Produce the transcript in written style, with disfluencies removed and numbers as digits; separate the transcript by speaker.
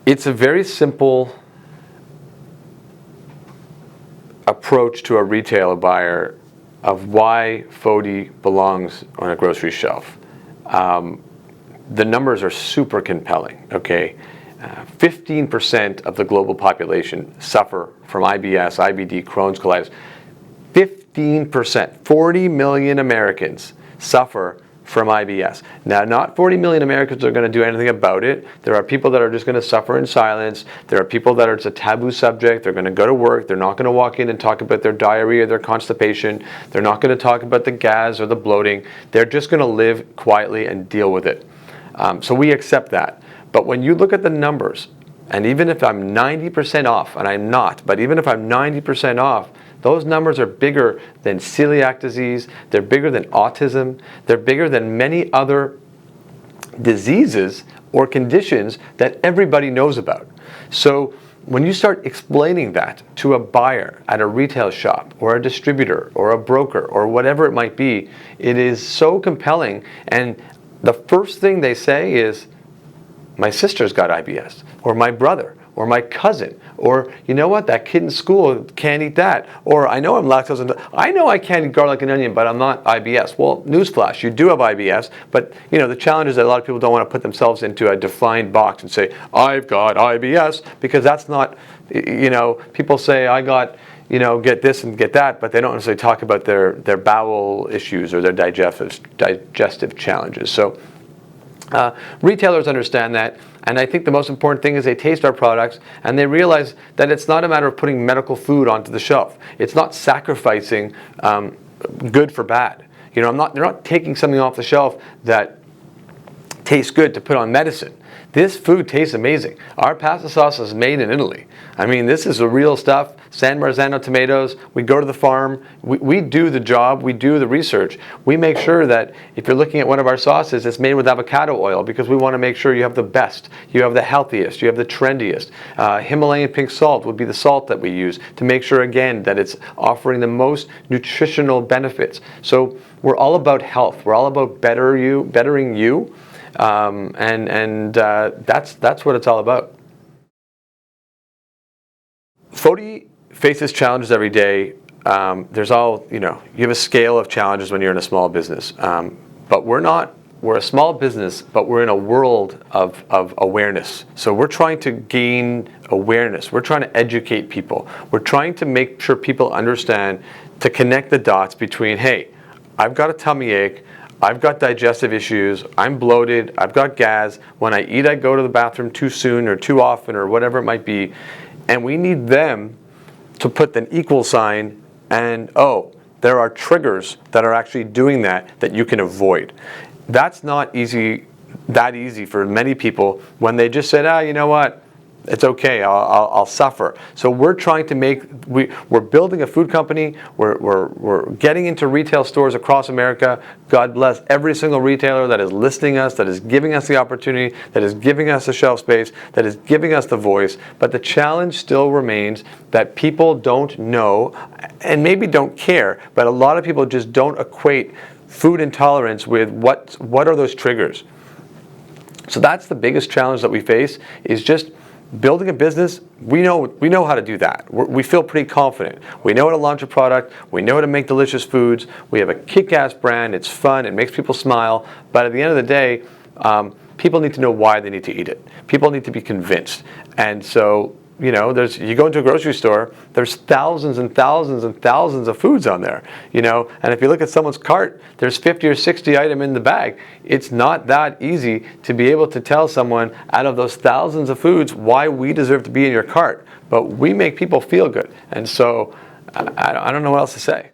Speaker 1: It's a very simple approach to a retailer buyer of why Fody belongs on a grocery shelf. The numbers are super compelling, okay? 15% of the global population suffer from IBS, IBD, Crohn's, colitis. 15%, 40 million Americans suffer from IBS. Now, not 40 million Americans are going to do anything about it. There are people that are just going to suffer in silence. There are people that it's a taboo subject. They're going to go to work. They're not going to walk in and talk about their diarrhea or their constipation. They're not going to talk about the gas or the bloating. They're just going to live quietly and deal with it. So we accept that. But when you look at the numbers, and even if I'm 90% off, and I'm not, but even if I'm 90% off, those numbers are bigger than celiac disease, they're bigger than autism, they're bigger than many other diseases or conditions that everybody knows about. So when you start explaining that to a buyer at a retail shop or a distributor or a broker or whatever it might be, it is so compelling. And the first thing they say is, my sister's got IBS, or my brother, or my cousin, or you know what, that kid in school can't eat that, or I know I'm lactose intolerant. I know I can't eat garlic and onion, but I'm not IBS. Well, newsflash, you do have IBS, but you know the challenge is that a lot of people don't want to put themselves into a defined box and say, I've got IBS, because that's not, you know, people say I got, you know, get this and get that, but they don't necessarily talk about their bowel issues or their digestive challenges. So retailers understand that, and I think the most important thing is they taste our products and they realize that it's not a matter of putting medical food onto the shelf. It's not sacrificing good for bad. You know, they're not taking something off the shelf that tastes good to put on medicine. This food tastes amazing. Our pasta sauce is made in Italy. I mean, this is the real stuff. San Marzano tomatoes. We go to the farm. We do the job. We do the research. We make sure that if you're looking at one of our sauces, it's made with avocado oil, because we want to make sure you have the best, you have the healthiest, you have the trendiest. Himalayan pink salt would be the salt that we use to make sure, again, that it's offering the most nutritional benefits. So we're all about health. We're all about bettering you. That's what it's all about. Fody faces challenges every day. There's all, you know, you have a scale of challenges when you're in a small business. But we're a small business, but we're in a world of awareness. So we're trying to gain awareness. We're trying to educate people. We're trying to make sure people understand, to connect the dots between, hey, I've got a tummy ache, I've got digestive issues, I'm bloated, I've got gas, when I eat I go to the bathroom too soon or too often or whatever it might be, and we need them to put an equal sign and, oh, there are triggers that are actually doing that you can avoid. That's not that easy for many people when they just said, you know what, it's okay, I'll suffer. So we're trying to we're building a food company, we're getting into retail stores across America. God bless every single retailer that is listening us, that is giving us the opportunity, that is giving us the shelf space, that is giving us the voice. But the challenge still remains that people don't know, and maybe don't care, but a lot of people just don't equate food intolerance with what are those triggers. So that's the biggest challenge that we face, is just building a business. We know how to do that. We feel pretty confident. We know how to launch a product. We know how to make delicious foods. We have a kick-ass brand. It's fun. It makes people smile. But at the end of the day, people need to know why they need to eat it. People need to be convinced. And so, you know, you go into a grocery store, there's thousands and thousands and thousands of foods on there, you know, and if you look at someone's cart, there's 50 or 60 items in the bag. It's not that easy to be able to tell someone out of those thousands of foods why we deserve to be in your cart. But we make people feel good. And so I don't know what else to say.